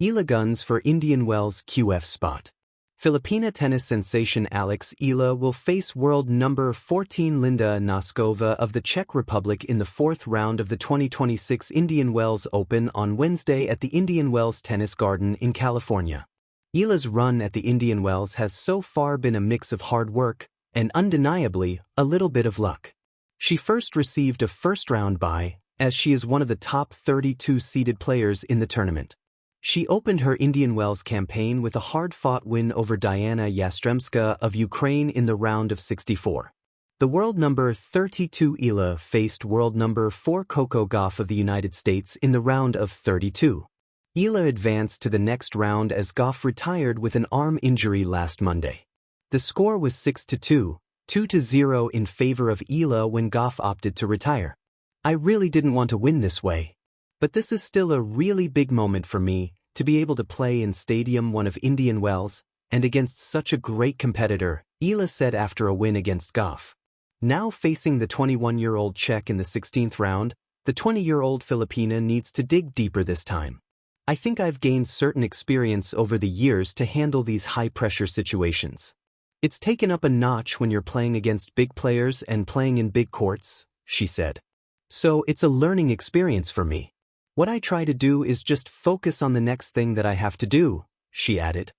Eala guns for Indian Wells QF spot. Filipina tennis sensation Eala will face world number 14 Linda Noskova of the Czech Republic in the fourth round of the 2026 Indian Wells Open on Wednesday at the Indian Wells Tennis Garden in California. Eala's run at the Indian Wells has so far been a mix of hard work and, undeniably, a little bit of luck. She first received a first-round bye, as she is one of the top 32 seeded players in the tournament. She opened her Indian Wells campaign with a hard-fought win over Diana Yastremska of Ukraine in the round of 64. The world number 32 Eala faced world number 4 Coco Gauff of the United States in the round of 32. Eala advanced to the next round as Gauff retired with an arm injury last Monday. The score was 6-2, 2-0 in favor of Eala when Gauff opted to retire. "I really didn't want to win this way. But this is still a really big moment for me, to be able to play in Stadium 1 of Indian Wells, and against such a great competitor," Eala said after a win against Gauff. Now facing the 21-year-old Czech in the 16th round, the 20-year-old Filipina needs to dig deeper this time. "I think I've gained certain experience over the years to handle these high-pressure situations. It's taken up a notch when you're playing against big players and playing in big courts," she said. "So it's a learning experience for me. What I try to do is just focus on the next thing that I have to do," she added.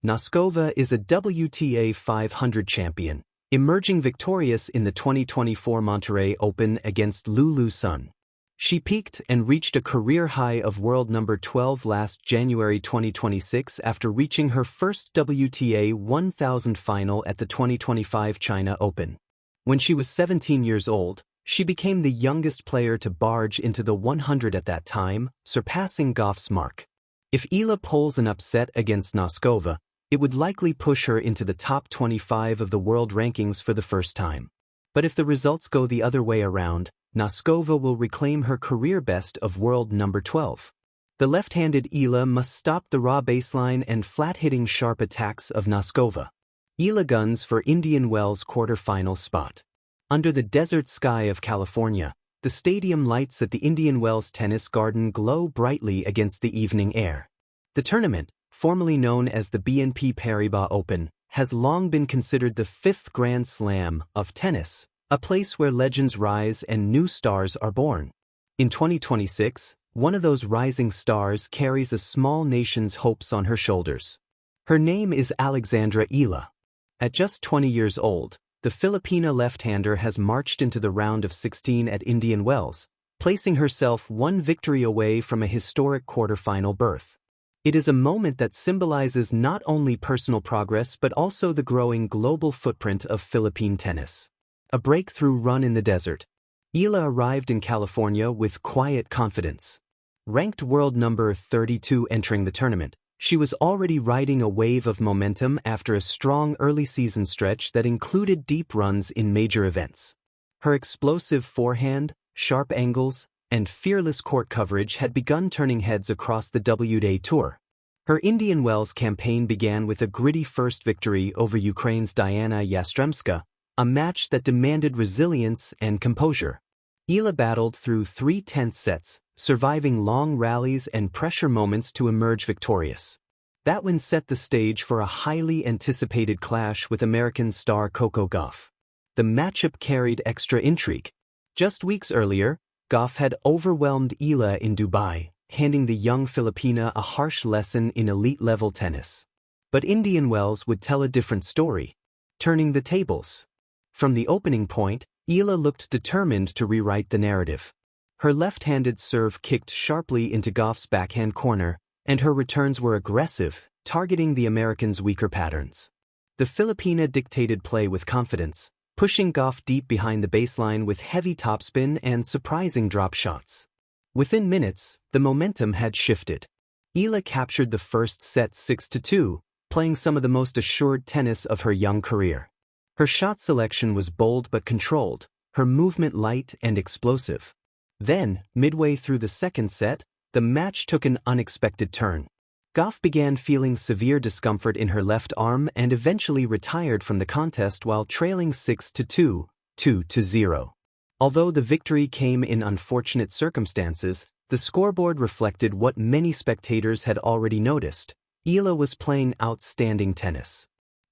Noskova is a WTA 500 champion, emerging victorious in the 2024 Monterrey Open against Lulu Sun. She peaked and reached a career high of world number 12 last January 2026 after reaching her first WTA 1000 final at the 2025 China Open. When she was 17 years old, she became the youngest player to barge into the 100 at that time, surpassing Gauff's mark. If Eala pulls an upset against Noskova, it would likely push her into the top 25 of the world rankings for the first time. But if the results go the other way around, Noskova will reclaim her career best of world number 12. The left-handed Eala must stop the raw baseline and flat-hitting sharp attacks of Noskova. Eala guns for Indian Wells quarter-final spot. Under the desert sky of California, the stadium lights at the Indian Wells Tennis Garden glow brightly against the evening air. The tournament, formerly known as the BNP Paribas Open, has long been considered the fifth Grand Slam of tennis, a place where legends rise and new stars are born. In 2026, one of those rising stars carries a small nation's hopes on her shoulders. Her name is Alexandra Eala. At just 20 years old, the Filipina left-hander has marched into the round of 16 at Indian Wells, placing herself one victory away from a historic quarterfinal berth. It is a moment that symbolizes not only personal progress but also the growing global footprint of Philippine tennis. A breakthrough run in the desert. Eala arrived in California with quiet confidence. Ranked world number 32 entering the tournament, she was already riding a wave of momentum after a strong early season stretch that included deep runs in major events. Her explosive forehand, sharp angles, and fearless court coverage had begun turning heads across the WTA Tour. Her Indian Wells campaign began with a gritty first victory over Ukraine's Diana Yastremska, a match that demanded resilience and composure. Eala battled through 3 tense sets, surviving long rallies and pressure moments to emerge victorious. That win set the stage for a highly anticipated clash with American star Coco Gauff. The matchup carried extra intrigue. Just weeks earlier, Gauff had overwhelmed Eala in Dubai, handing the young Filipina a harsh lesson in elite-level tennis. But Indian Wells would tell a different story, turning the tables. From the opening point, Eala looked determined to rewrite the narrative. Her left-handed serve kicked sharply into Gauff's backhand corner, and her returns were aggressive, targeting the American's weaker patterns. The Filipina dictated play with confidence, pushing Gauff deep behind the baseline with heavy topspin and surprising drop shots. Within minutes, the momentum had shifted. Eala captured the first set 6-2, playing some of the most assured tennis of her young career. Her shot selection was bold but controlled, her movement light and explosive. Then, midway through the second set, the match took an unexpected turn. Gauff began feeling severe discomfort in her left arm and eventually retired from the contest while trailing 6-2, 2-0. Although the victory came in unfortunate circumstances, The scoreboard reflected what many spectators had already noticed. Eala was playing outstanding tennis.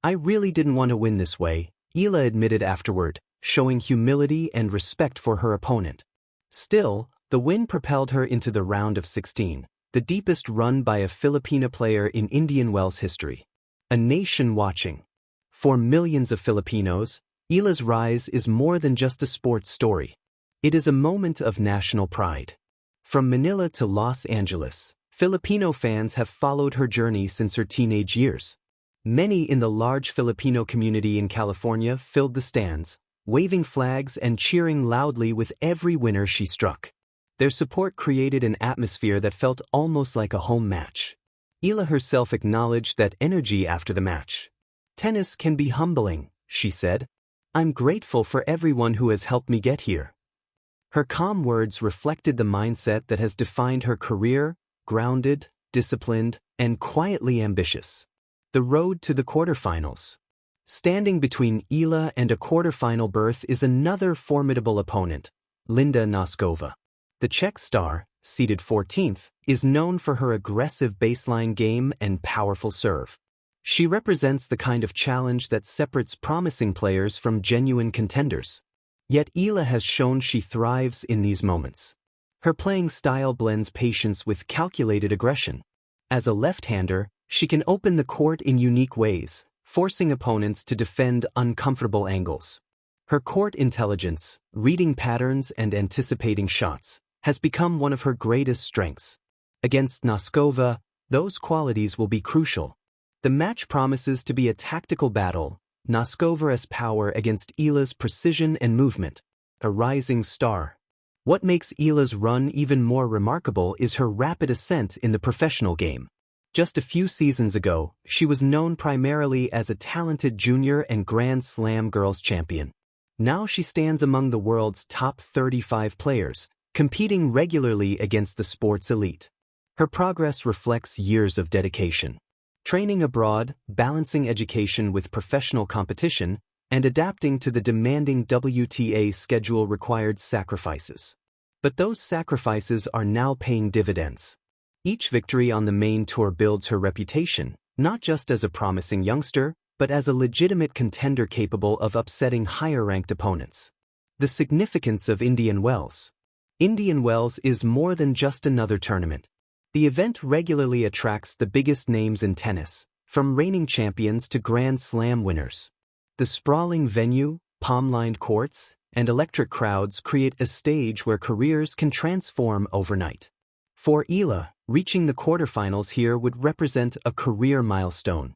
I really didn't want to win this way, Eala admitted afterward, showing humility and respect for her opponent. Still, the win propelled her into the round of 16, the deepest run by a Filipina player in Indian Wells history. A nation watching. For millions of Filipinos, Eala's rise is more than just a sports story. It is a moment of national pride. From Manila to Los Angeles, Filipino fans have followed her journey since her teenage years. Many in the large Filipino community in California filled the stands, waving flags and cheering loudly with every winner she struck. Their support created an atmosphere that felt almost like a home match. Eala herself acknowledged that energy after the match. "Tennis can be humbling," she said. "I'm grateful for everyone who has helped me get here." Her calm words reflected the mindset that has defined her career: grounded, disciplined, and quietly ambitious. The road to the quarterfinals. Standing between Eala and a quarterfinal berth is another formidable opponent, Linda Noskova. The Czech star, seated 14th, is known for her aggressive baseline game and powerful serve. She represents the kind of challenge that separates promising players from genuine contenders. Yet Eala has shown she thrives in these moments. Her playing style blends patience with calculated aggression. As a left-hander, she can open the court in unique ways, forcing opponents to defend uncomfortable angles. Her court intelligence, reading patterns and anticipating shots, has become one of her greatest strengths. Against Noskova, those qualities will be crucial. The match promises to be a tactical battle, Noskova's power against Eala's precision and movement. A rising star. What makes Eala's run even more remarkable is her rapid ascent in the professional game. Just a few seasons ago, she was known primarily as a talented junior and Grand Slam girls champion. Now she stands among the world's top 35 players, competing regularly against the sport's elite. Her progress reflects years of dedication. Training abroad, balancing education with professional competition, and adapting to the demanding WTA schedule required sacrifices. But those sacrifices are now paying dividends. Each victory on the main tour builds her reputation, not just as a promising youngster, but as a legitimate contender capable of upsetting higher-ranked opponents. The significance of Indian Wells. Indian Wells is more than just another tournament. The event regularly attracts the biggest names in tennis, from reigning champions to Grand Slam winners. The sprawling venue, palm-lined courts, and electric crowds create a stage where careers can transform overnight. For Eala, reaching the quarterfinals here would represent a career milestone.